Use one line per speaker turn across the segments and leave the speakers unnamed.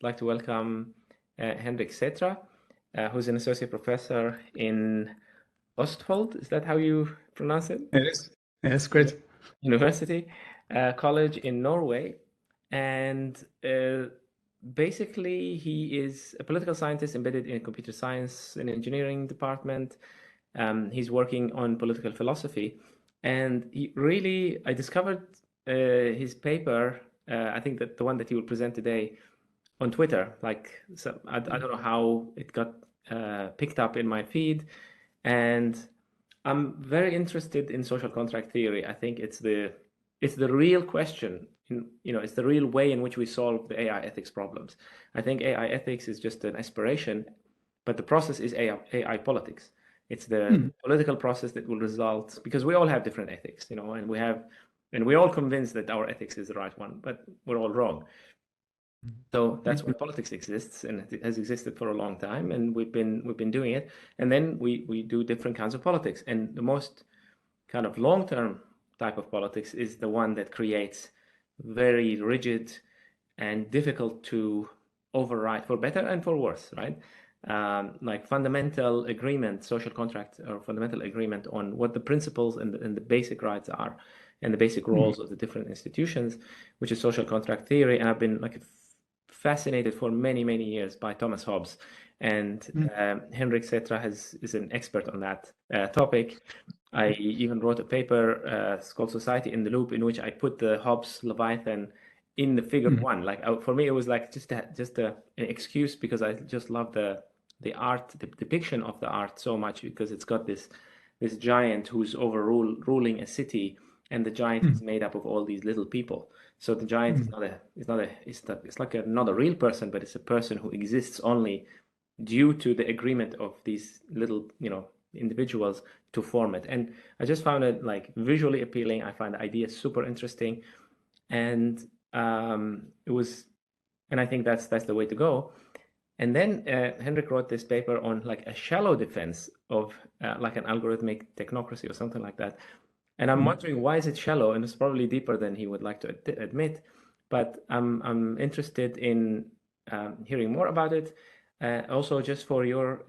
like to welcome Henrik Sætra, who's an associate professor in Østfold. Is that how you pronounce it?
It is. Yes, great.
University college in Norway. And basically, he is a political scientist embedded in a computer science and engineering department. He's working on political philosophy. And I discovered his paper, I think that the one that he will present today, on Twitter. I don't know how it got picked up in my feed. And I'm very interested in social contract theory. I think it's the real question. It's the real way in which we solve the AI ethics problems. I think AI ethics is just an aspiration, but the process is AI politics. It's the political process that will result, because we all have different ethics, and we're all convinced that our ethics is the right one, but we're all wrong. So that's why politics exists, and it has existed for a long time, and we've been doing it. And then we do different kinds of politics, and the most kind of long-term type of politics is the one that creates very rigid and difficult to override, for better and for worse, right? Like fundamental agreement, social contract, or fundamental agreement on what the principles and the basic rights are, and the basic roles of the different institutions, which is social contract theory. And I've been fascinated for many, many years by Thomas Hobbes, and Henrik Sætra is an expert on that topic. I even wrote a paper, it's called Society in the Loop, in which I put the Hobbes Leviathan in the figure one. For me, it was like just an excuse, because I just love the art, the depiction of the art so much, because it's got this giant who's ruling a city, and the giant is made up of all these little people. So the giant it's like not a real person, but it's a person who exists only due to the agreement of these little, individuals to form it. And I just found it visually appealing. I find the idea super interesting, and I think that's the way to go. And then Henrik wrote this paper on a shallow defense of an algorithmic technocracy or something like that. And I'm wondering, why is it shallow? And it's probably deeper than he would like to admit. But I'm interested in hearing more about it. Also, just for your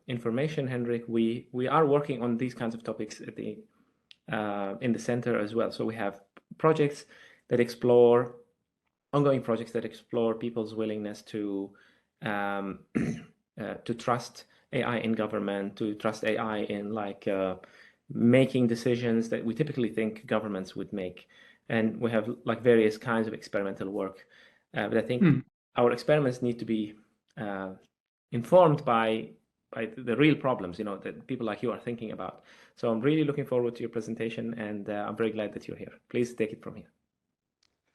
information, Henrik, we are working on these kinds of topics at in the center as well. So we have projects that explore, ongoing projects that explore people's willingness to trust AI in government, to trust AI in making decisions that we typically think governments would make. And we have various kinds of experimental work. But I think our experiments need to be informed by the real problems, that people like you are thinking about. So I'm really looking forward to your presentation, and I'm very glad that you're here. Please take it from here.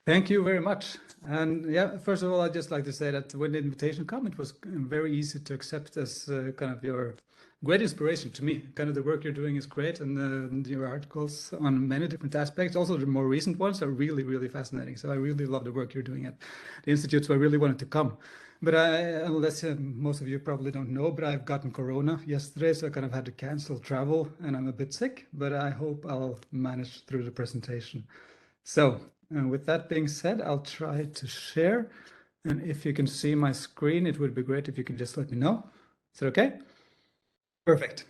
Thank you very much. And yeah, first of all, I'd just like to say that when the invitation came, it was very easy to accept as kind of your great inspiration to me. Kind of the work you're doing is great, and your articles on many different aspects, also the more recent ones, are really, really fascinating. So I really love the work you're doing at the Institute, so I really wanted to come. But unless most of you probably don't know, but I've gotten corona yesterday, so I kind of had to cancel travel, and I'm a bit sick, but I hope I'll manage through the presentation. So with that being said, I'll try to share. And if you can see my screen, it would be great if you can just let me know. Is that okay? Perfect.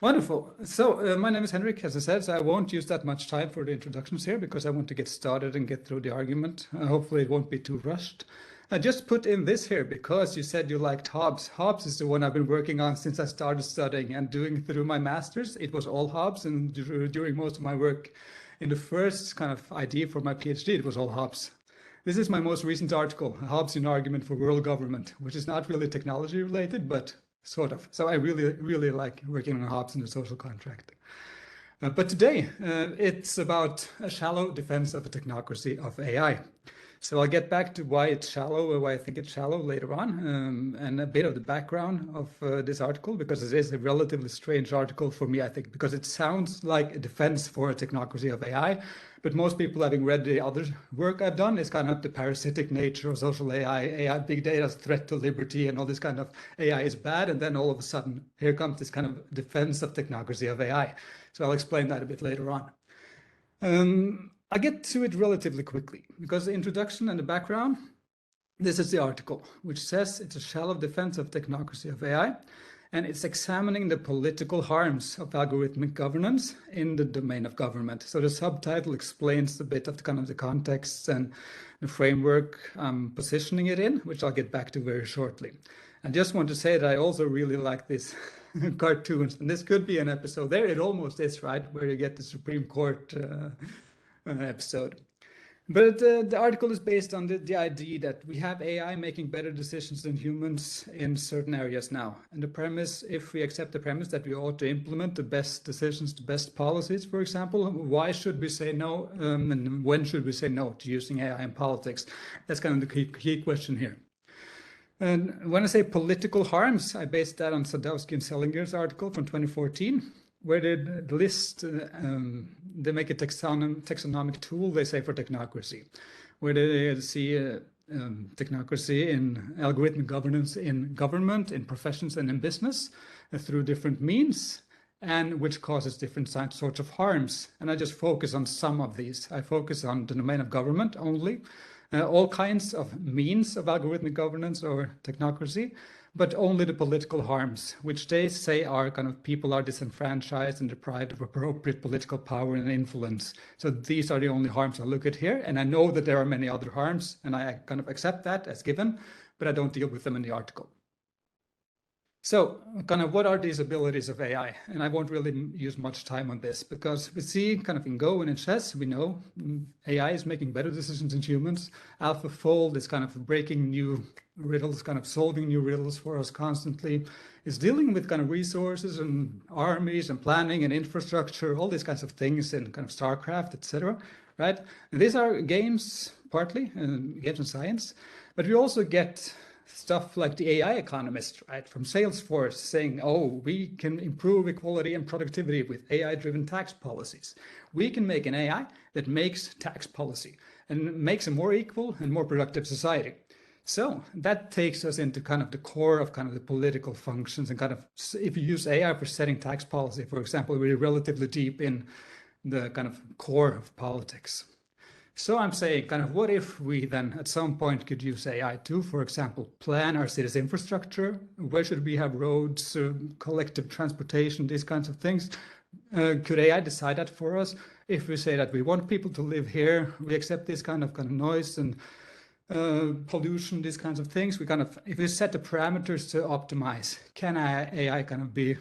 Wonderful. So my name is Henrik, as I said, so I won't use that much time for the introductions here, because I want to get started and get through the argument. Hopefully it won't be too rushed. I just put in this here because you said you liked Hobbes. Hobbes is the one I've been working on since I started studying and doing through my master's. It was all Hobbes, and during most of my work in the first kind of idea for my PhD, it was all Hobbes. This is my most recent article, Hobbes in Argument for World Government, which is not really technology related, but sort of. So I really, really like working on Hobbes and the social contract. But today, it's about a shallow defense of a technocracy of AI. So I'll get back to why it's shallow, or why I think it's shallow later on, and a bit of the background of this article, because it is a relatively strange article for me, I think, because it sounds like a defense for a technocracy of AI, but most people, having read the other work I've done, is kind of the parasitic nature of social AI, big data's threat to liberty, and all this kind of AI is bad, and then all of a sudden, here comes this kind of defense of technocracy of AI. So I'll explain that a bit later on. I'll get to it relatively quickly, because the introduction and the background This is the article, which says it's a shallow defense of technocracy of AI, and it's examining the political harms of algorithmic governance in the domain of government. So the subtitle explains a bit of the kind of the context and the framework I'm positioning it in, which I'll get back to very shortly. I just want to say that I also really like these cartoons, and this could be an episode. There it almost is, right, where you get the Supreme Court episode. But the article is based on the idea that we have AI making better decisions than humans in certain areas now. And the premise, if we accept the premise that we ought to implement the best decisions, the best policies, for example, why should we say no, and when should we say no to using AI in politics? That's kind of the key question here. And when I say political harms, I based that on Sadowski and Selinger's article from 2014, where they list, they make a taxonomic tool, they say, for technocracy, where they see technocracy in algorithmic governance in government, in professions, and in business through different means, and which causes different sorts of harms. And I just focus on some of these. I focus on the domain of government only, all kinds of means of algorithmic governance or technocracy, but only the political harms, which they say are kind of people are disenfranchised and deprived of appropriate political power and influence. So these are the only harms I look at here. And I know that there are many other harms, and I kind of accept that as given, but I don't deal with them in the article. So kind of what are these abilities of AI? And I won't really use much time on this because we see kind of in Go and in chess, we know AI is making better decisions than humans. AlphaFold is kind of breaking new riddles, kind of solving new riddles for us constantly. It's dealing with kind of resources and armies and planning and infrastructure, all these kinds of things in kind of StarCraft, etc. Right? And these are games, partly, games and science, but we also get stuff like the AI Economist, right, from Salesforce saying, oh, we can improve equality and productivity with AI-driven tax policies. We can make an AI that makes tax policy and makes a more equal and more productive society. So that takes us into kind of the core of kind of the political functions and kind of, if you use AI for setting tax policy, for example, we're relatively deep in the kind of core of politics. So I'm saying kind of what if we then at some point could use AI to, for example, plan our city's infrastructure? Where should we have roads, collective transportation, these kinds of things? Could AI decide that for us? If we say that we want people to live here, we accept this kind of noise and pollution, these kinds of things, we kind of, if we set the parameters to optimize, can AI kind of be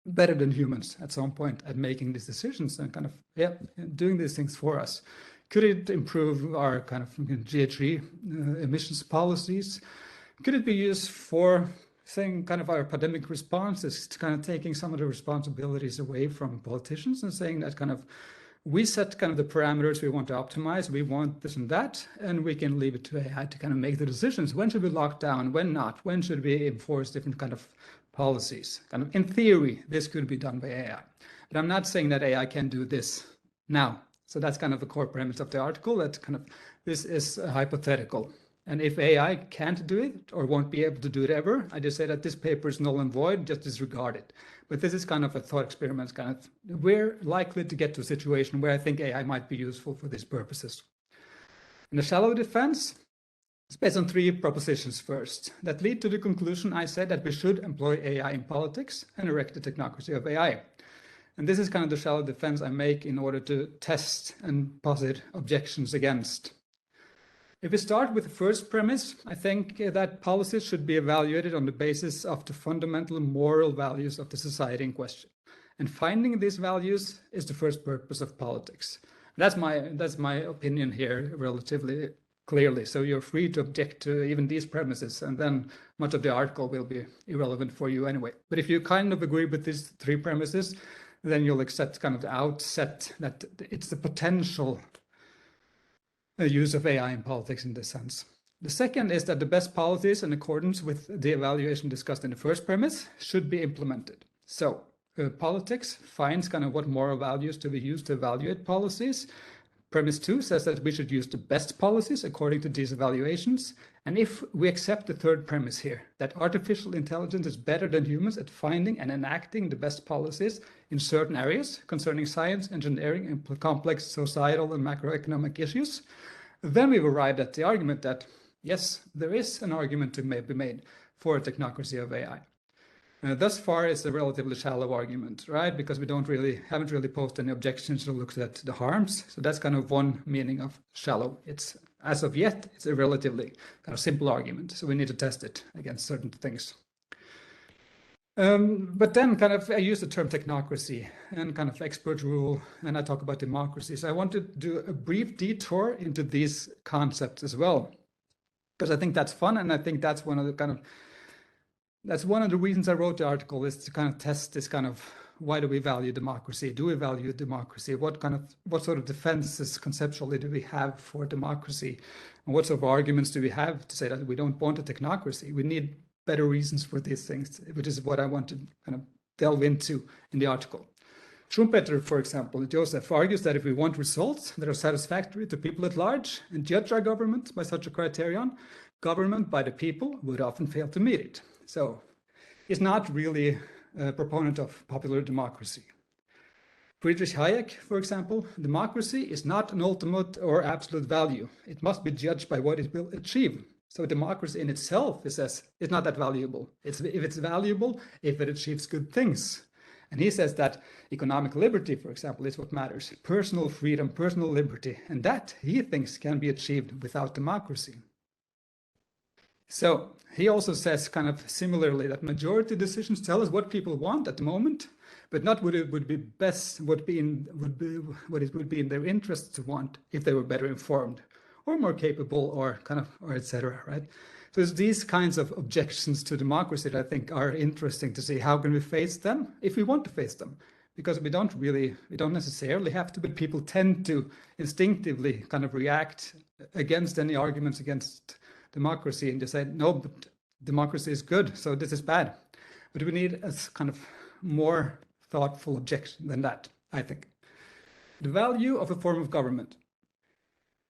better than humans at some point at making these decisions and kind of, yeah, doing these things for us? Could it improve our kind of GHG emissions policies? Could it be used for saying kind of our pandemic responses, kind of taking some of the responsibilities away from politicians and saying that kind of we set kind of the parameters we want to optimize, we want this and that, and we can leave it to AI to kind of make the decisions. When should we lock down? When not? When should we enforce different kind of policies? Kind of in theory, this could be done by AI. But I'm not saying that AI can do this now. So that's kind of the core premise of the article, that kind of this is hypothetical. And if AI can't do it or won't be able to do it ever, I just say that this paper is null and void, just disregard it. But this is kind of a thought experiment, kind of, we're likely to get to a situation where I think AI might be useful for these purposes. And the shallow defense is based on three propositions first that lead to the conclusion I said that we should employ AI in politics and erect the technocracy of AI. And this is kind of the shallow defense I make in order to test and posit objections against. If we start with the first premise, I think that policies should be evaluated on the basis of the fundamental moral values of the society in question. And finding these values is the first purpose of politics. That's my opinion here relatively clearly. So you're free to object to even these premises, and then much of the article will be irrelevant for you anyway. But if you kind of agree with these three premises, then you'll accept kind of the outset that it's the potential use of AI in politics in this sense. The second is that the best policies in accordance with the evaluation discussed in the first premise should be implemented. So politics finds kind of what moral values to be used to evaluate policies. Premise 2 says that we should use the best policies according to these evaluations. And if we accept the third premise here, that artificial intelligence is better than humans at finding and enacting the best policies in certain areas concerning science, engineering, and complex societal and macroeconomic issues, then we've arrived at the argument that yes, there is an argument to be made for a technocracy of AI. Thus far, it's a relatively shallow argument, right? Because we haven't really posed any objections or looked at the harms. So that's kind of one meaning of shallow. It's, as of yet, it's a relatively kind of simple argument. So we need to test it against certain things. But then kind of I use the term technocracy and kind of expert rule, and I talk about democracy. So I want to do a brief detour into these concepts as well, because I think that's fun, and I think that's one of the reasons I wrote the article, is to kind of test this kind of, why do we value democracy? Do we value democracy? What sort of defenses conceptually do we have for democracy? And what sort of arguments do we have to say that we don't want a technocracy? We need better reasons for these things, which is what I want to kind of delve into in the article. Schumpeter, for example, Joseph argues that if we want results that are satisfactory to people at large and judge our government by such a criterion, government by the people would often fail to meet it. So he's not really a proponent of popular democracy. Friedrich Hayek, for example, democracy is not an ultimate or absolute value. It must be judged by what it will achieve. So democracy in itself, he says, is not that valuable. If it's valuable, if it achieves good things. And he says that economic liberty, for example, is what matters. Personal freedom, personal liberty. And that, he thinks, can be achieved without democracy. So he also says kind of similarly that majority decisions tell us what people want at the moment, but not what it would be best, what it would be in their interest to want if they were better informed or more capable or etc. Right? So it's these kinds of objections to democracy that I think are interesting to see how can we face them if we want to face them, because we don't necessarily have to, but people tend to instinctively kind of react against any arguments against democracy and just say, no, but democracy is good, so this is bad. But we need a kind of more thoughtful objection than that, I think. The value of a form of government.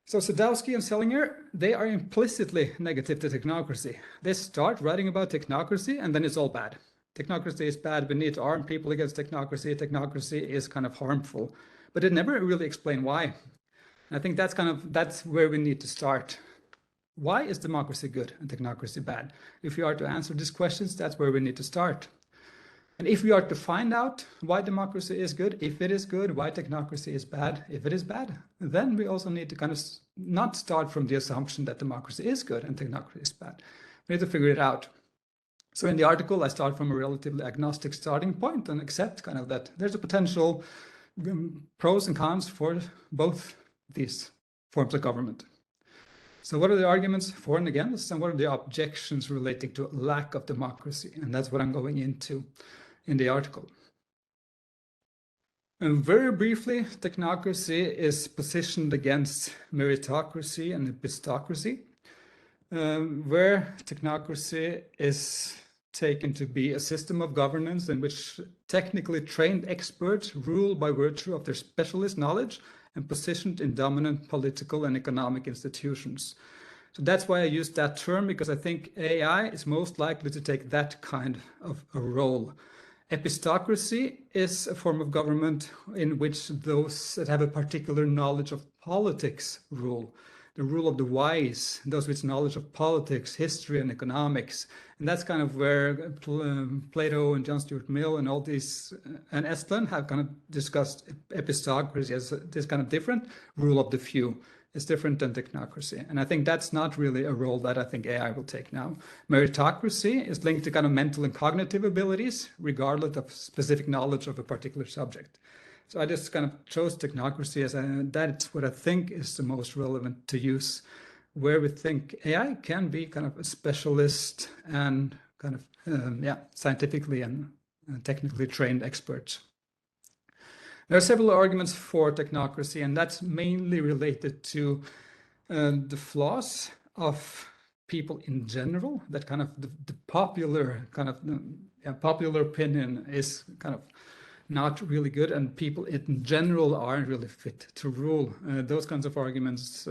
So Sadowski and Selinger, they are implicitly negative to technocracy. They start writing about technocracy and then it's all bad. Technocracy is bad, we need to arm people against technocracy. Technocracy is kind of harmful, but they never really explain why. And I think that's where we need to start. Why is democracy good and technocracy bad? If we are to answer these questions, that's where we need to start. And if we are to find out why democracy is good, if it is good, why technocracy is bad, if it is bad, then we also need to kind of not start from the assumption that democracy is good and technocracy is bad. We need to figure it out. So in the article, I start from a relatively agnostic starting point and accept kind of that there's a potential pros and cons for both these forms of government. So what are the arguments for and against, and what are the objections relating to lack of democracy? And that's what I'm going into in the article. And very briefly, technocracy is positioned against meritocracy and epistocracy, where technocracy is taken to be a system of governance in which technically trained experts rule by virtue of their specialist knowledge and positioned in dominant political and economic institutions. So that's why I use that term, because I think AI is most likely to take that kind of a role. Epistocracy is a form of government in which those that have a particular knowledge of politics rule. The rule of the wise, those with knowledge of politics, history, and economics. And that's kind of where Plato and John Stuart Mill and all these, and Estlund have kind of discussed epistocracy as this kind of different rule of the few. It's different than technocracy. And I think that's not really a role that I think AI will take now. Meritocracy is linked to kind of mental and cognitive abilities, regardless of specific knowledge of a particular subject. So I just kind of chose technocracy as that's what I think is the most relevant to use, where we think AI can be kind of a specialist and kind of, scientifically and technically trained experts. There are several arguments for technocracy, and that's mainly related to the flaws of people in general. That kind of the popular kind of popular opinion is kind of not really good, and people in general aren't really fit to rule. Those kinds of arguments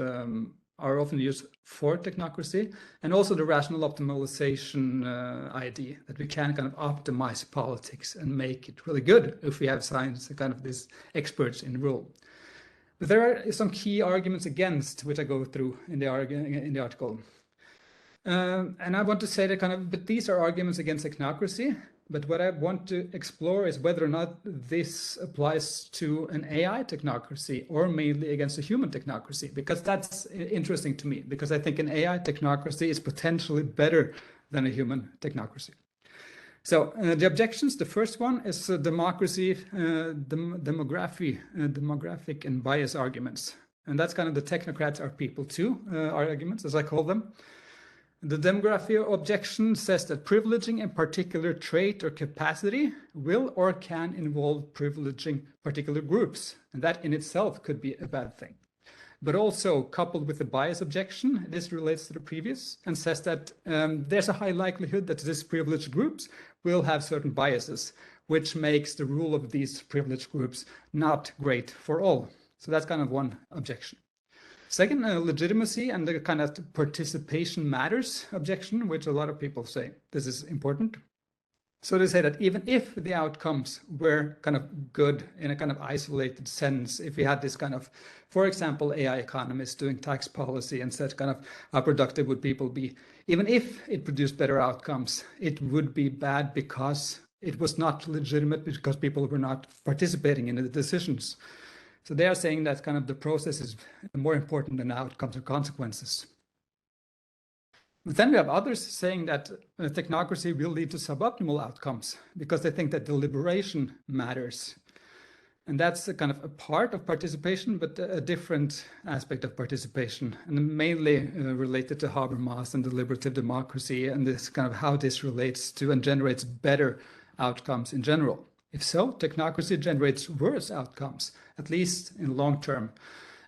are often used for technocracy, and also the rational optimization idea that we can kind of optimize politics and make it really good if we have science and kind of these experts in rule. But there are some key arguments against, which I go through in the article. And I want to say that but these are arguments against technocracy. But what I want to explore is whether or not this applies to an AI technocracy or mainly against a human technocracy, because that's interesting to me, because I think an AI technocracy is potentially better than a human technocracy. So the objections, the first one is democracy, demographic and bias arguments. And that's kind of the technocrats are people too arguments, as I call them. The demography objection says that privileging a particular trait or capacity will or can involve privileging particular groups, and that in itself could be a bad thing. But also coupled with the bias objection, this relates to the previous and says that there's a high likelihood that these privileged groups will have certain biases, which makes the rule of these privileged groups not great for all. So that's kind of one objection. Second, legitimacy and the kind of participation matters objection, which a lot of people say this is important. So they say that even if the outcomes were kind of good in a kind of isolated sense, if we had this kind of, for example, AI economists doing tax policy and said kind of how productive would people be, even if it produced better outcomes, it would be bad because it was not legitimate, because people were not participating in the decisions. So they are saying that kind of the process is more important than outcomes or consequences. But then we have others saying that technocracy will lead to suboptimal outcomes because they think that deliberation matters. And that's a kind of a part of participation, but a different aspect of participation, and mainly related to Habermas and deliberative democracy and this kind of how this relates to and generates better outcomes in general. If so, technocracy generates worse outcomes, at least in long term,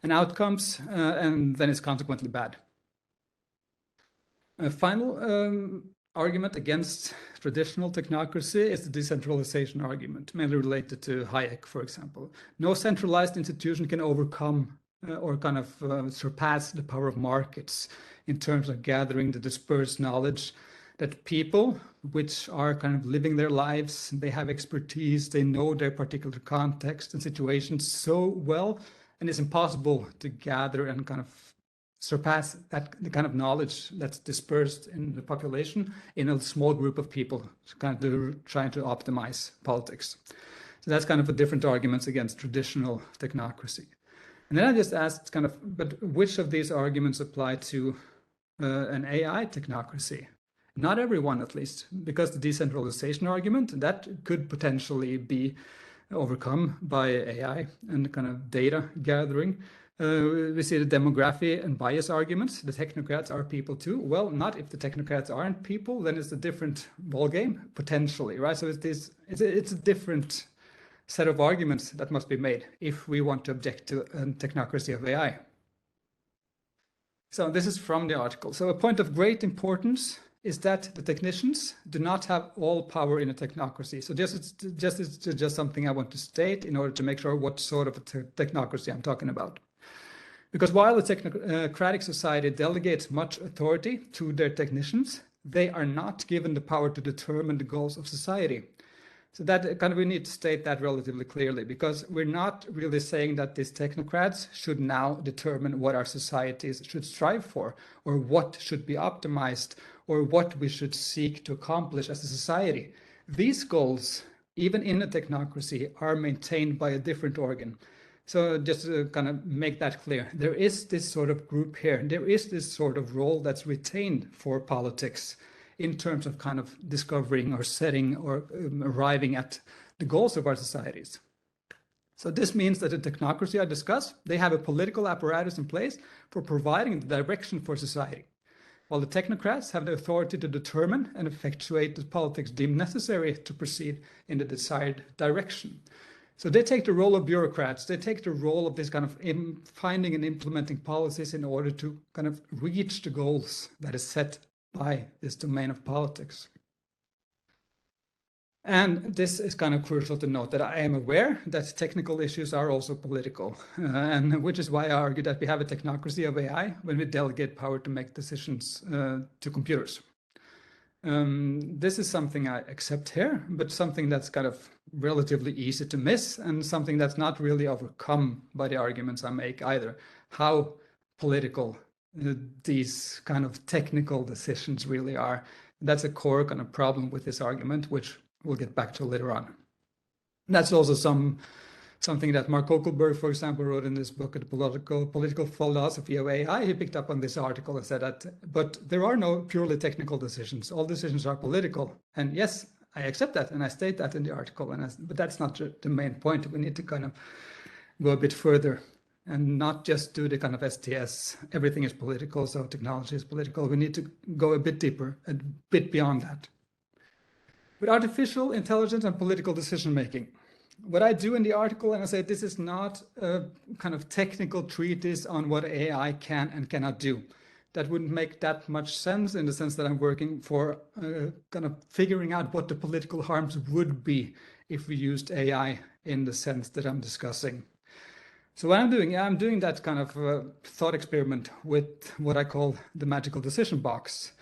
and outcomes, and then it's consequently bad. A final argument against traditional technocracy is the decentralization argument, mainly related to Hayek, for example. No centralized institution can overcome or kind of surpass the power of markets in terms of gathering the dispersed knowledge that people, which are kind of living their lives, they have expertise, they know their particular context and situations so well, and it's impossible to gather and kind of surpass that the kind of knowledge that's dispersed in the population in a small group of people kind of trying to optimize politics. So that's kind of a different arguments against traditional technocracy. And then I just asked kind of, but which of these arguments apply to an AI technocracy? Not everyone, at least, because the decentralization argument, that could potentially be overcome by AI and kind of data gathering. We see the demography and bias arguments. The technocrats are people too. Well, not if the technocrats aren't people, then it's a different ballgame, potentially, right? So it's a different set of arguments that must be made if we want to object to a technocracy of AI. So this is from the article. So a point of great importance is that the technicians do not have all power in a technocracy. So just something I want to state in order to make sure what sort of a technocracy I'm talking about. Because while the technocratic society delegates much authority to their technicians, they are not given the power to determine the goals of society. So that kind of we need to state that relatively clearly, because we're not really saying that these technocrats should now determine what our societies should strive for, or what should be optimized, or what we should seek to accomplish as a society. These goals, even in a technocracy, are maintained by a different organ. So just to kind of make that clear, there is this sort of group here, there is this sort of role that's retained for politics in terms of kind of discovering or setting or arriving at the goals of our societies. So this means that the technocracy I discussed, they have a political apparatus in place for providing the direction for society, while the technocrats have the authority to determine and effectuate the politics deemed necessary to proceed in the desired direction. So they take the role of bureaucrats, they take the role of this kind of finding and implementing policies in order to kind of reach the goals that is set by this domain of politics. And this is kind of crucial to note that I am aware that technical issues are also political, and which is why I argue that we have a technocracy of AI when we delegate power to make decisions to computers. This is something I accept here, but something that's kind of relatively easy to miss and something that's not really overcome by the arguments I make either. How political these kind of technical decisions really are. That's a core kind of problem with this argument, which we'll get back to later on. And that's also something that Mark Kokelberg, for example, wrote in this book, The Political Philosophy of AI. He picked up on this article and said that, but there are no purely technical decisions. All decisions are political. And yes, I accept that, and I state that in the article. But that's not the main point. We need to kind of go a bit further and not just do the kind of STS, everything is political, so technology is political. We need to go a bit deeper, a bit beyond that. With artificial intelligence and political decision-making, what I do in the article, and I say this is not a kind of technical treatise on what AI can and cannot do. That wouldn't make that much sense in the sense that I'm working for kind of figuring out what the political harms would be if we used AI in the sense that I'm discussing. So what I'm doing that kind of thought experiment with what I call the magical decision box,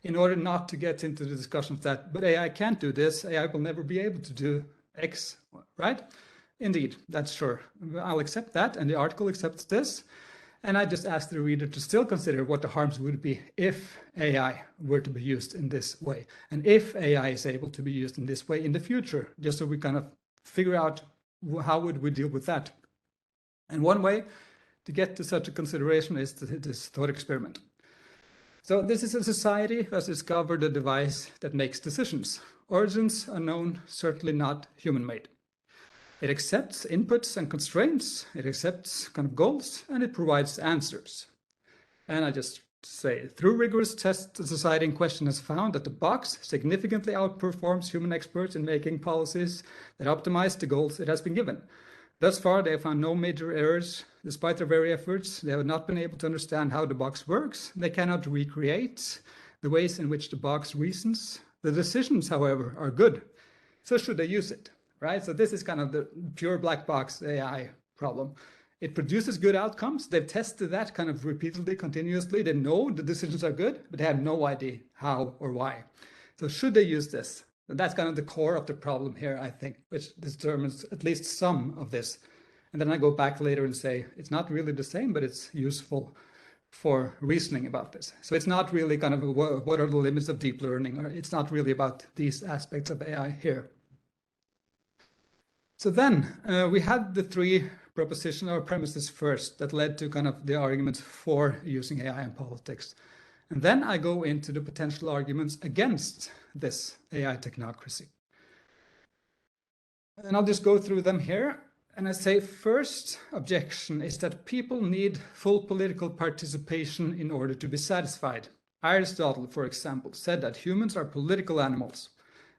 in order not to get into the discussions that, but AI can't do this, AI will never be able to do X, right? Indeed, that's true. I'll accept that, and the article accepts this. And I just ask the reader to still consider what the harms would be if AI were to be used in this way, and if AI is able to be used in this way in the future, just so we kind of figure out how would we deal with that. And one way to get to such a consideration is this thought experiment. So this is a society that has discovered a device that makes decisions. Origins unknown, certainly not human-made. It accepts inputs and constraints, it accepts kind of goals, and it provides answers. And I just say, through rigorous tests, the society in question has found that the box significantly outperforms human experts in making policies that optimize the goals it has been given. Thus far, they have found no major errors. Despite their very efforts, they have not been able to understand how the box works. They cannot recreate the ways in which the box reasons. The decisions, however, are good. So should they use it, right? So this is kind of the pure black box AI problem. It produces good outcomes. They've tested that kind of repeatedly, continuously. They know the decisions are good, but they have no idea how or why. So should they use this? And that's kind of the core of the problem here, I think, which determines at least some of this. And then I go back later and say, it's not really the same, but it's useful for reasoning about this. So it's not really kind of what are the limits of deep learning, or it's not really about these aspects of AI here. So then we had the three propositions or premises first that led to kind of the arguments for using AI in politics. And then I go into the potential arguments against this AI technocracy. And I'll just go through them here. And I say first objection is that people need full political participation in order to be satisfied. Aristotle, for example, said that humans are political animals.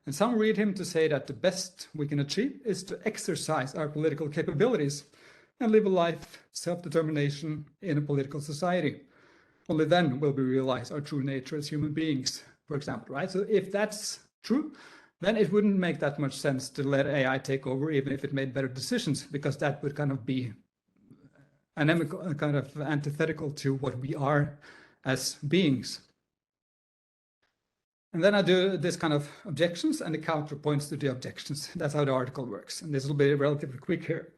And some read him to say that the best we can achieve is to exercise our political capabilities and live a life, self-determination in a political society. Only then will we realize our true nature as human beings, for example, right? So if that's true, then it wouldn't make that much sense to let AI take over, even if it made better decisions, because that would kind of be anemical, kind of antithetical to what we are as beings. And then I do this kind of objections and the counterpoints to the objections. That's how the article works. And this will be relatively quick here.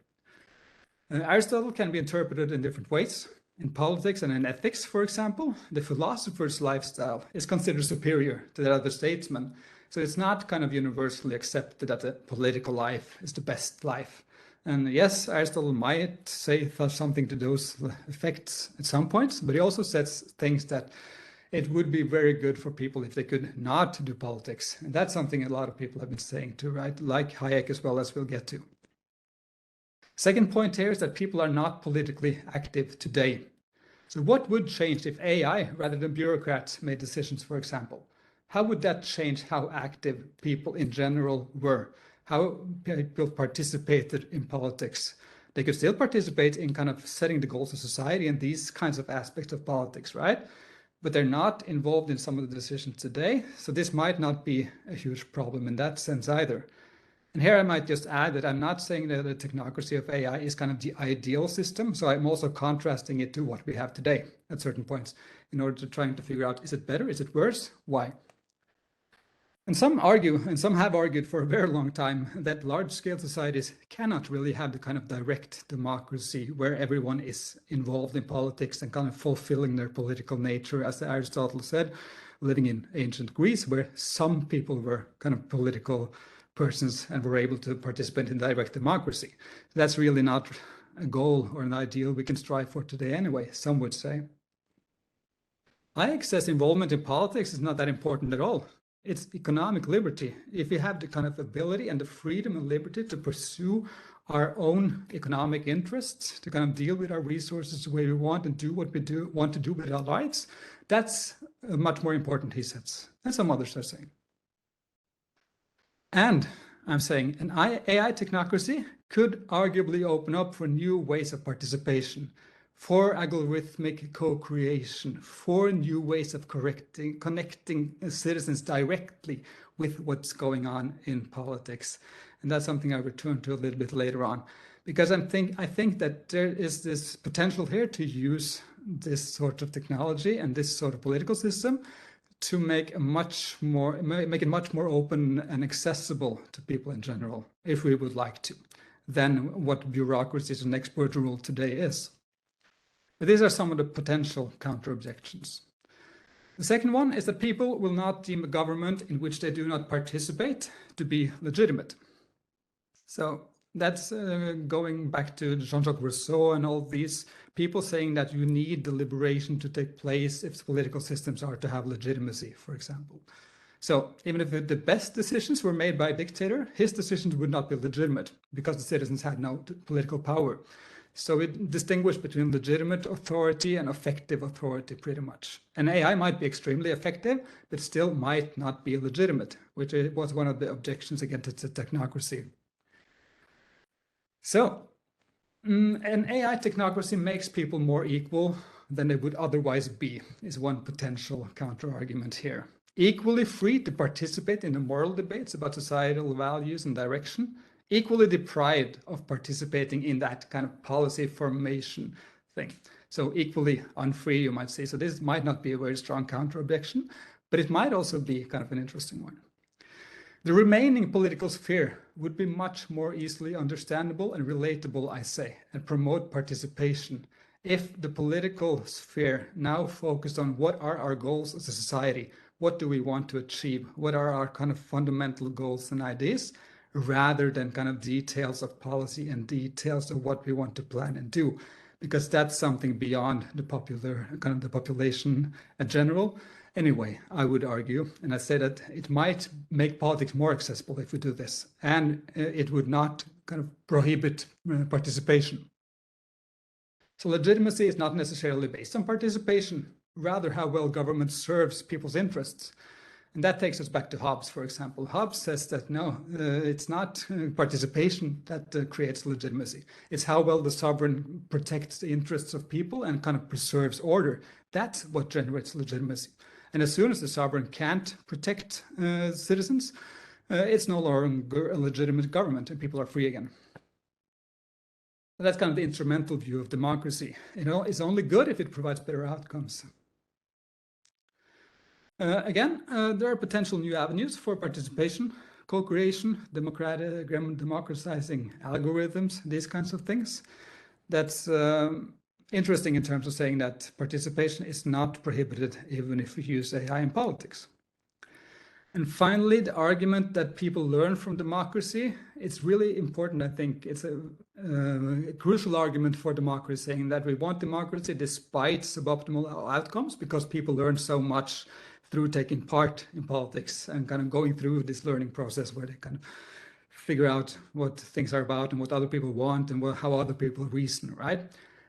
Aristotle can be interpreted in different ways. In politics and in ethics, for example, the philosopher's lifestyle is considered superior to that of the statesman. So it's not kind of universally accepted that the political life is the best life. And yes, Aristotle might say something to those effects at some points, but he also says things that it would be very good for people if they could not do politics. And that's something a lot of people have been saying too, right? Like Hayek as well, as we'll get to. Second point here is that people are not politically active today. So what would change if AI, rather than bureaucrats, made decisions, for example? How would that change how active people in general were? How people participated in politics? They could still participate in kind of setting the goals of society and these kinds of aspects of politics, right? But they're not involved in some of the decisions today. So this might not be a huge problem in that sense either. And here I might just add that I'm not saying that the technocracy of AI is kind of the ideal system. So I'm also contrasting it to what we have today at certain points in order to trying to figure out, is it better? Is it worse? Why? And some argue, and some have argued for a very long time, that large-scale societies cannot really have the kind of direct democracy where everyone is involved in politics and kind of fulfilling their political nature, as Aristotle said, living in ancient Greece, where some people were kind of political persons and were able to participate in direct democracy. That's really not a goal or an ideal we can strive for today anyway, some would say. High excess involvement in politics is not that important at all. It's economic liberty. If we have the kind of ability and the freedom and liberty to pursue our own economic interests, to kind of deal with our resources the way we want and do what we want to do with our lives, that's much more important, he says, and some others are saying. And I'm saying an AI technocracy could arguably open up for new ways of participation, for algorithmic co-creation, for new ways of connecting citizens directly with what's going on in politics. And that's something I'll return to a little bit later on, because I think that there is this potential here to use this sort of technology and this sort of political system to make it much more open and accessible to people in general, if we would like to, than what bureaucracies and expert rule today is. But these are some of the potential counter-objections. The second one is that people will not deem a government in which they do not participate to be legitimate. So that's going back to Jean-Jacques Rousseau and all these people saying that you need deliberation to take place if political systems are to have legitimacy, for example. So even if the best decisions were made by a dictator, his decisions would not be legitimate because the citizens had no political power. So it distinguished between legitimate authority and effective authority pretty much. And AI might be extremely effective, but still might not be legitimate, which was one of the objections against the technocracy. So an AI technocracy makes people more equal than they would otherwise be, is one potential counter-argument here. Equally free to participate in the moral debates about societal values and direction, equally deprived of participating in that kind of policy formation thing. So equally unfree, you might say. So this might not be a very strong counter-objection, but it might also be kind of an interesting one. The remaining political sphere would be much more easily understandable and relatable, I say, and promote participation if the political sphere now focused on what are our goals as a society, what do we want to achieve, what are our kind of fundamental goals and ideas, rather than kind of details of policy and details of what we want to plan and do, because that's something beyond the the population in general. Anyway, I would argue, and I say that it might make politics more accessible if we do this, and it would not kind of prohibit participation. So legitimacy is not necessarily based on participation, rather how well government serves people's interests. And that takes us back to Hobbes, for example. Hobbes says that no, it's not participation that creates legitimacy. It's how well the sovereign protects the interests of people and kind of preserves order. That's what generates legitimacy. And as soon as the sovereign can't protect citizens, it's no longer a legitimate government and people are free again. And that's kind of the instrumental view of democracy. You know, it's only good if it provides better outcomes. Again, there are potential new avenues for participation, co-creation, democratizing algorithms, these kinds of things. That's interesting in terms of saying that participation is not prohibited even if we use AI in politics. And finally, the argument that people learn from democracy, it's really important, I think. It's a crucial argument for democracy, saying that we want democracy despite suboptimal outcomes because people learn so much through taking part in politics and kind of going through this learning process where they kind of figure out what things are about and what other people want and how other people reason, right?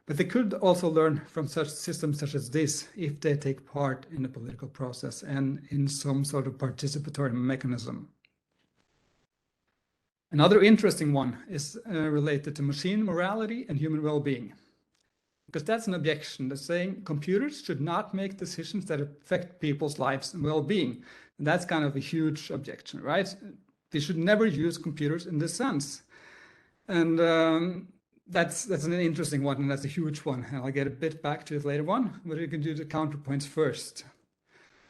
But they could also learn from such systems such as this if they take part in the political process and in some sort of participatory mechanism. Another interesting one is related to machine morality and human well-being, because that's an objection that's saying computers should not make decisions that affect people's lives and well-being. And that's kind of a huge objection, right? They should never use computers in this sense. And that's an interesting one, and that's a huge one. And I'll get a bit back to it later on, but we can do the counterpoints first.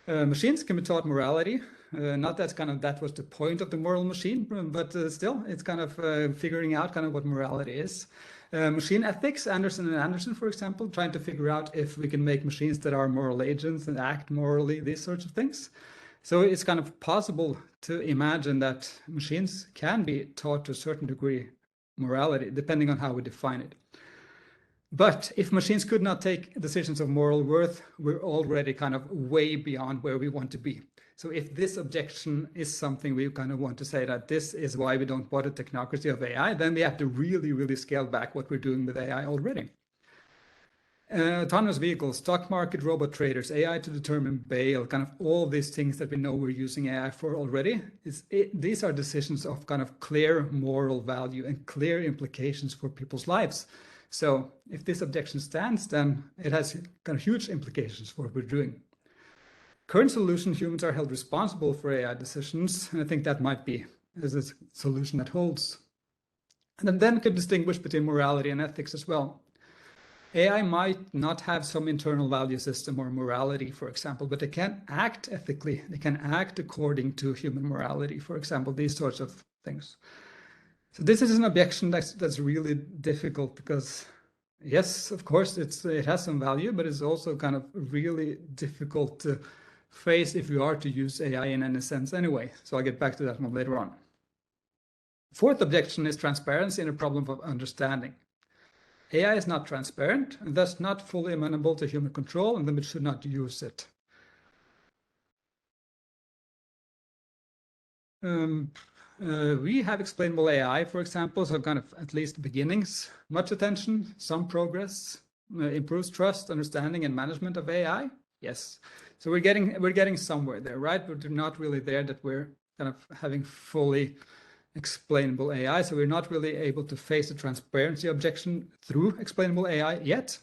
Machines can be taught morality, Not that that was the point of the moral machine, but still, it's kind of figuring out kind of what morality is. Machine ethics, Anderson and Anderson, for example, trying to figure out if we can make machines that are moral agents and act morally, these sorts of things. So it's kind of possible to imagine that machines can be taught to a certain degree morality, depending on how we define it. But if machines could not take decisions of moral worth, we're already kind of way beyond where we want to be. So if this objection is something we kind of want to say that this is why we don't want a technocracy of AI, then we have to really, really scale back what we're doing with AI already. Autonomous vehicles, stock market, robot traders, AI to determine bail, kind of all these things that we know we're using AI for already. These are decisions of kind of clear moral value and clear implications for people's lives. So if this objection stands, then it has kind of huge implications for what we're doing. Current solution, humans are held responsible for AI decisions, and I think that might be a solution that holds. And then could distinguish between morality and ethics as well. AI might not have some internal value system or morality, for example, but they can act ethically. They can act according to human morality, for example, these sorts of things. So this is an objection that's really difficult because, yes, of course, it has some value, but it's also kind of really difficult to face if you are to use AI in any sense anyway. So I'll get back to that one later on. Fourth objection is transparency and a problem of understanding. AI is not transparent and thus not fully amenable to human control, and then we should not use it. We have explainable AI, for example, so kind of at least beginnings, much attention, some progress, improves trust, understanding, and management of AI. Yes, so we're getting somewhere there, right? But we're not really there that we're kind of having fully explainable AI. So we're not really able to face the transparency objection through explainable AI yet.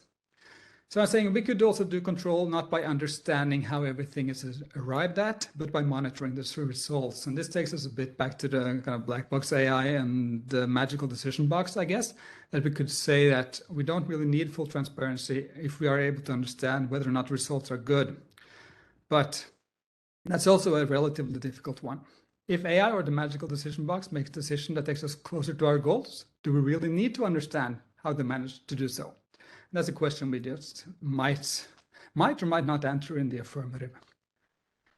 So I'm saying we could also do control not by understanding how everything is arrived at, but by monitoring the results. And this takes us a bit back to the kind of black box AI and the magical decision box, I guess, that we could say that we don't really need full transparency if we are able to understand whether or not results are good. But that's also a relatively difficult one. If AI or the magical decision box makes a decision that takes us closer to our goals, do we really need to understand how they managed to do so? And that's a question we just might or might not answer in the affirmative.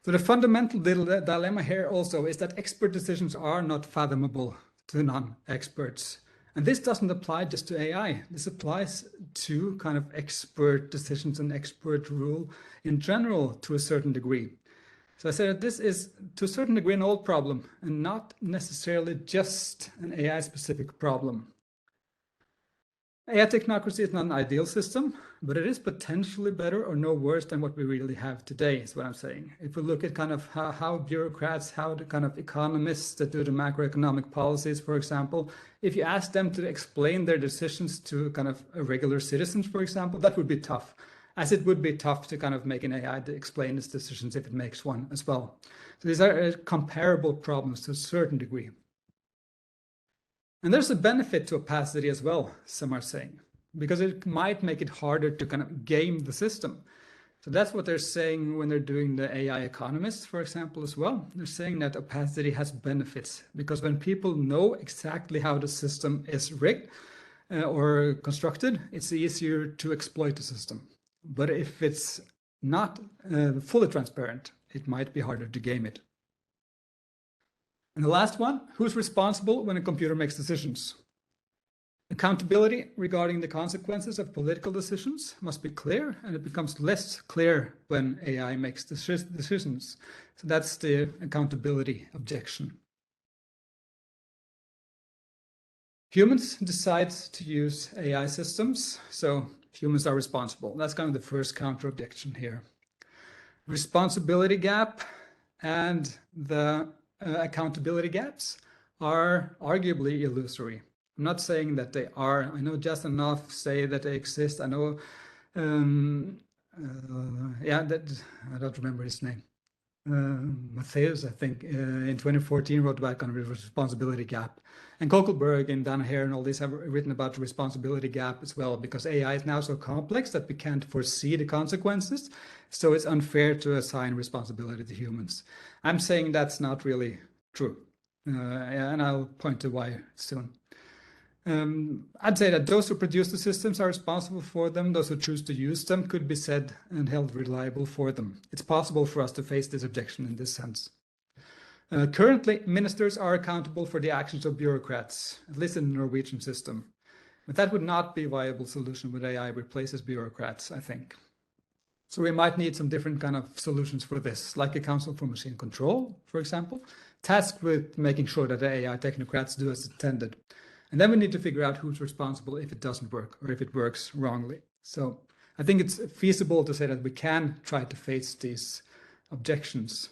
So the fundamental dilemma here also is that expert decisions are not fathomable to non-experts. And this doesn't apply just to AI. This applies to kind of expert decisions and expert rule in general to a certain degree. So I say that this is to a certain degree an old problem and not necessarily just an AI-specific problem. AI technocracy is not an ideal system, but it is potentially better or no worse than what we really have today, is what I'm saying. If we look at kind of how bureaucrats, how the kind of economists that do the macroeconomic policies, for example, if you ask them to explain their decisions to kind of regular citizens, for example, that would be tough, as it would be tough to kind of make an AI to explain its decisions if it makes one as well. So these are comparable problems to a certain degree. And there's a benefit to opacity as well, some are saying, because it might make it harder to kind of game the system. So that's what they're saying when they're doing the AI Economist, for example, as well. They're saying that opacity has benefits, because when people know exactly how the system is rigged or constructed, it's easier to exploit the system. But if it's not fully transparent, it might be harder to game it. And the last one, who's responsible when a computer makes decisions? Accountability regarding the consequences of political decisions must be clear, and it becomes less clear when AI makes decisions. So that's the accountability objection. Humans decide to use AI systems, so humans are responsible. That's kind of the first counter objection here. Responsibility gap and the accountability gaps are arguably illusory. I'm not saying that they are. I know just enough say that they exist. I know, I don't remember his name. Matthews, I think, in 2014 wrote about kind of the responsibility gap. And Kokelberg and Danaher and all these have written about the responsibility gap as well, because AI is now so complex that we can't foresee the consequences. So it's unfair to assign responsibility to humans. I'm saying that's not really true. And I'll point to why soon. I'd say that those who produce the systems are responsible for them. Those who choose to use them could be said and held reliable for them. It's possible for us to face this objection in this sense. Currently, ministers are accountable for the actions of bureaucrats, at least in the Norwegian system. But that would not be a viable solution when AI replaces bureaucrats, I think. So we might need some different kind of solutions for this, like a council for machine control, for example, tasked with making sure that the AI technocrats do as intended. And then we need to figure out who's responsible if it doesn't work or if it works wrongly. So I think it's feasible to say that we can try to face these objections.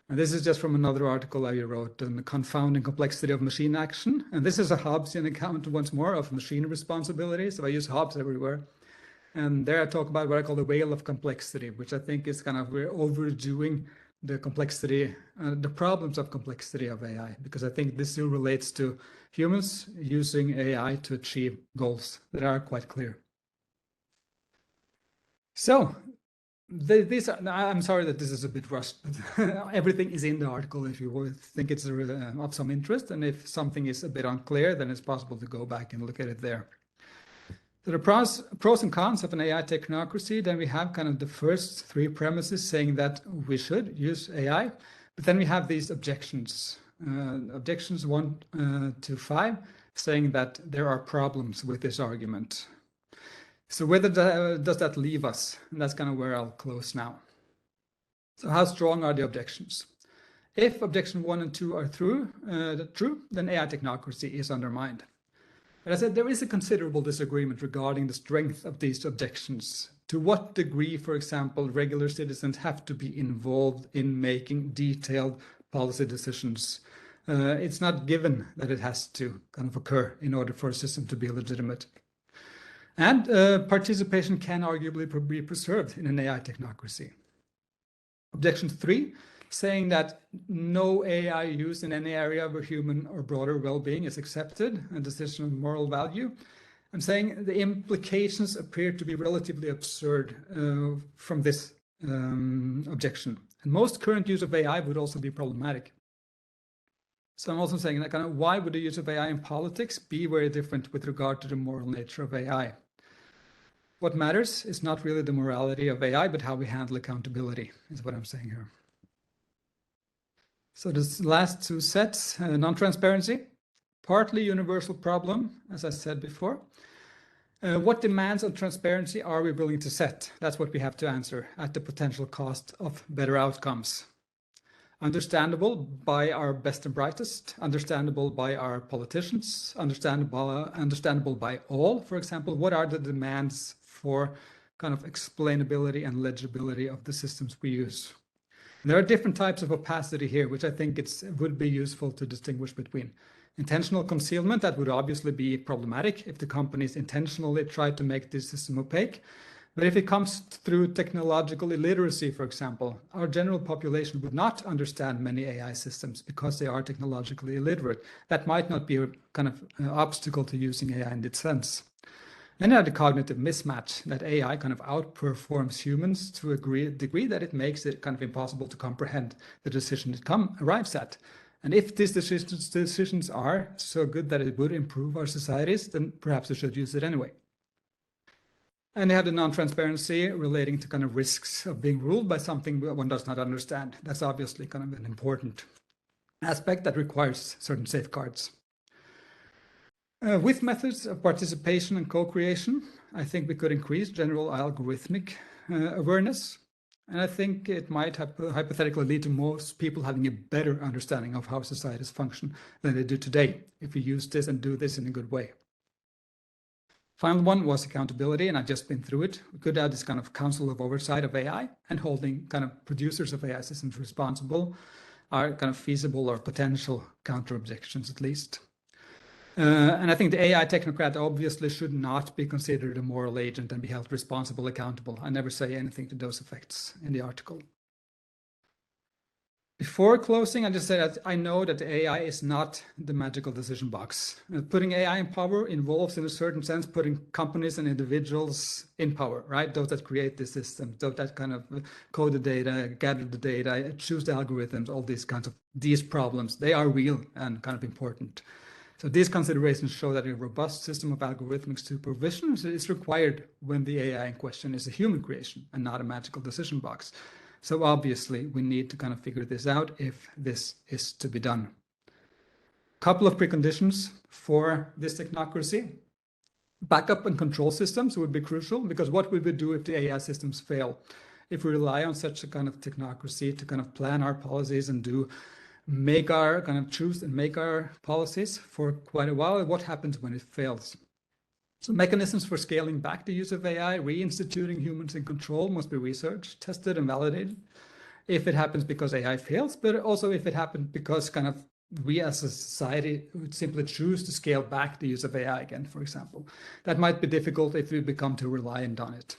And this is just from another article I wrote on the confounding complexity of machine action. And this is a Hobbesian account once more of machine responsibility. So I use Hobbes everywhere. And there I talk about what I call the whale of complexity, which I think is kind of, we're overdoing the complexity, the problems of complexity of AI, because I think this still relates to humans using AI to achieve goals that are quite clear. So these are, I'm sorry that this is a bit rushed, but everything is in the article if you think it's of some interest. And if something is a bit unclear, then it's possible to go back and look at it there. So the pros and cons of an AI technocracy, then we have kind of the first three premises saying that we should use AI, but then we have these objections, objections 1 to 5, saying that there are problems with this argument. So whether does that leave us? And that's kind of where I'll close now. So how strong are the objections? If objection 1 and 2 are true, then AI technocracy is undermined. But I said there is a considerable disagreement regarding the strength of these objections. To what degree, for example, regular citizens have to be involved in making detailed policy decisions? It's not given that it has to kind of occur in order for a system to be legitimate. And participation can arguably be preserved in an AI technocracy. Objection 3, saying that no AI used in any area where human or broader well-being is accepted, a decision of moral value. I'm saying the implications appear to be relatively absurd from this objection. And most current use of AI would also be problematic. So I'm also saying that kind of why would the use of AI in politics be very different with regard to the moral nature of AI? What matters is not really the morality of AI, but how we handle accountability, is what I'm saying here. So this last two sets, non-transparency, partly universal problem, as I said before. What demands of transparency are we willing to set? That's what we have to answer at the potential cost of better outcomes. Understandable by our best and brightest, understandable by our politicians, understandable by all. For example, what are the demands for kind of explainability and legibility of the systems we use? And there are different types of opacity here, which I think would be useful to distinguish between. Intentional concealment, that would obviously be problematic if the companies intentionally try to make this system opaque. But if it comes through technological illiteracy, for example, our general population would not understand many AI systems because they are technologically illiterate. That might not be a kind of obstacle to using AI in this sense. Then you have the cognitive mismatch, that AI kind of outperforms humans to a degree that it makes it kind of impossible to comprehend the decision it arrives at. And if these decisions are so good that it would improve our societies, then perhaps we should use it anyway. And they have the non-transparency relating to kind of risks of being ruled by something one does not understand. That's obviously kind of an important aspect that requires certain safeguards. With methods of participation and co-creation, I think we could increase general algorithmic awareness. And I think it might hypothetically lead to most people having a better understanding of how societies function than they do today, if we use this and do this in a good way. Final one was accountability, and I've just been through it. We could have this kind of council of oversight of AI, and holding kind of producers of AI systems responsible are kind of feasible or potential counter-objections at least. And I think the AI technocrat obviously should not be considered a moral agent and be held responsible, accountable. I never say anything to those effects in the article. Before closing, I just say that I know that AI is not the magical decision box. Putting AI in power involves, in a certain sense, putting companies and individuals in power, right? Those that create the system, those that kind of code the data, gather the data, choose the algorithms, all these problems, they are real and kind of important. So these considerations show that a robust system of algorithmic supervision is required when the AI in question is a human creation and not a magical decision box. So obviously, we need to kind of figure this out if this is to be done. Couple of preconditions for this technocracy. Backup and control systems would be crucial, because what would we do if the AI systems fail? If we rely on such a kind of technocracy to kind of plan our policies and choose and make our policies for quite a while, what happens when it fails? So mechanisms for scaling back the use of AI, reinstituting humans in control, must be researched, tested, and validated. If it happens because AI fails, but also if it happens because kind of we as a society would simply choose to scale back the use of AI again, for example. That might be difficult if we become too reliant on it.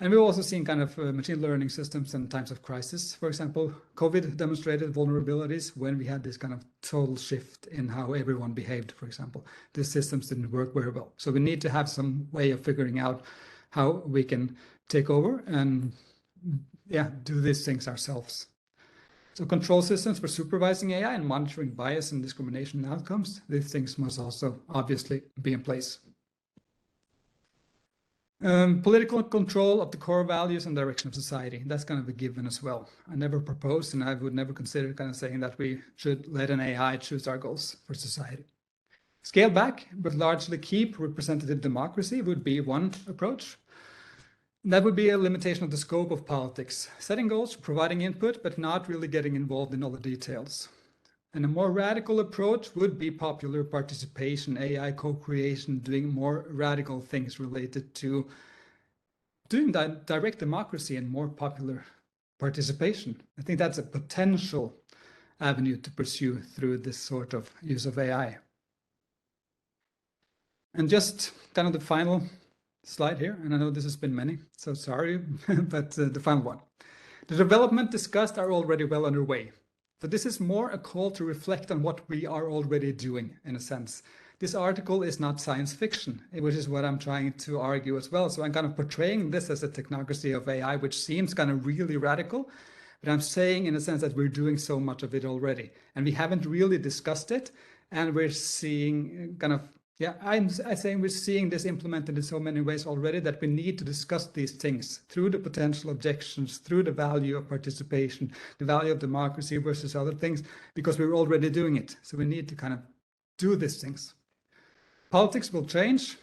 And we've also seen kind of machine learning systems in times of crisis. For example, COVID demonstrated vulnerabilities when we had this kind of total shift in how everyone behaved, for example. The systems didn't work very well. So we need to have some way of figuring out how we can take over and do these things ourselves. So control systems for supervising AI and monitoring bias and discrimination outcomes, these things must also obviously be in place. Political control of the core values and direction of society. That's kind of a given as well. I never proposed, and I would never consider kind of saying that we should let an AI choose our goals for society. Scale back, but largely keep representative democracy would be one approach. That would be a limitation of the scope of politics. Setting goals, providing input, but not really getting involved in all the details. And a more radical approach would be popular participation, AI co-creation, doing more radical things related to doing that direct democracy and more popular participation. I think that's a potential avenue to pursue through this sort of use of AI. And just kind of the final slide here, and I know this has been many, so sorry, but the final one. The development discussed are already well underway. So this is more a call to reflect on what we are already doing, in a sense. This article is not science fiction, which is what I'm trying to argue as well. So I'm kind of portraying this as a technocracy of AI, which seems kind of really radical, but I'm saying in a sense that we're doing so much of it already, and we haven't really discussed it, and we're seeing kind of, I'm saying we're seeing this implemented in so many ways already that we need to discuss these things through the potential objections, through the value of participation, the value of democracy versus other things, because we're already doing it. So we need to kind of do these things. Politics will change,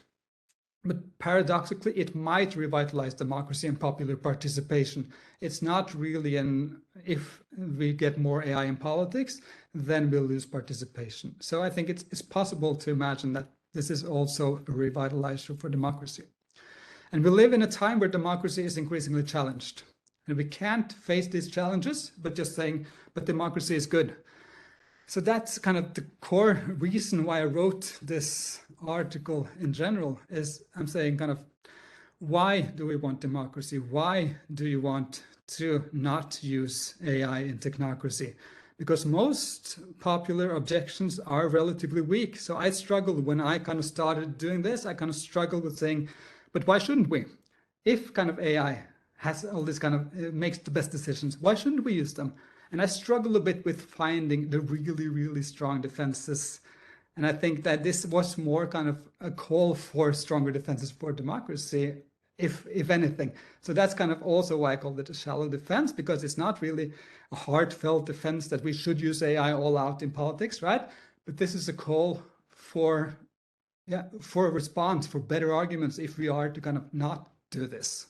but paradoxically, it might revitalize democracy and popular participation. It's not really if we get more AI in politics, then we'll lose participation. So I think it's possible to imagine that this is also a revitalizer for democracy. And we live in a time where democracy is increasingly challenged. And we can't face these challenges, but just saying, but democracy is good. So that's kind of the core reason why I wrote this article in general, is I'm saying kind of, why do we want democracy? Why do you want to not use AI in technocracy? Because most popular objections are relatively weak. So I struggled when I kind of started doing this. I kind of struggled with saying, but why shouldn't we? If kind of AI has all this kind of, makes the best decisions, why shouldn't we use them? And I struggle a bit with finding the really, really strong defenses. And I think that this was more kind of a call for stronger defenses for democracy, if anything. So that's kind of also why I called it a shallow defense, because it's not really a heartfelt defense that we should use AI all out in politics, right? But this is a call for a response, for better arguments if we are to kind of not do this.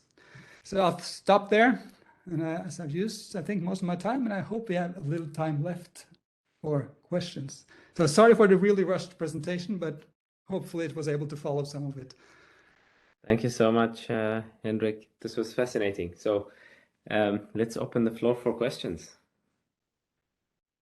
So I'll stop there. And as I've used, I think, most of my time, and I hope we have a little time left for questions. So sorry for the really rushed presentation, but hopefully it was able to follow some of it.
Thank you so much, Henrik. This was fascinating. So let's open the floor for questions.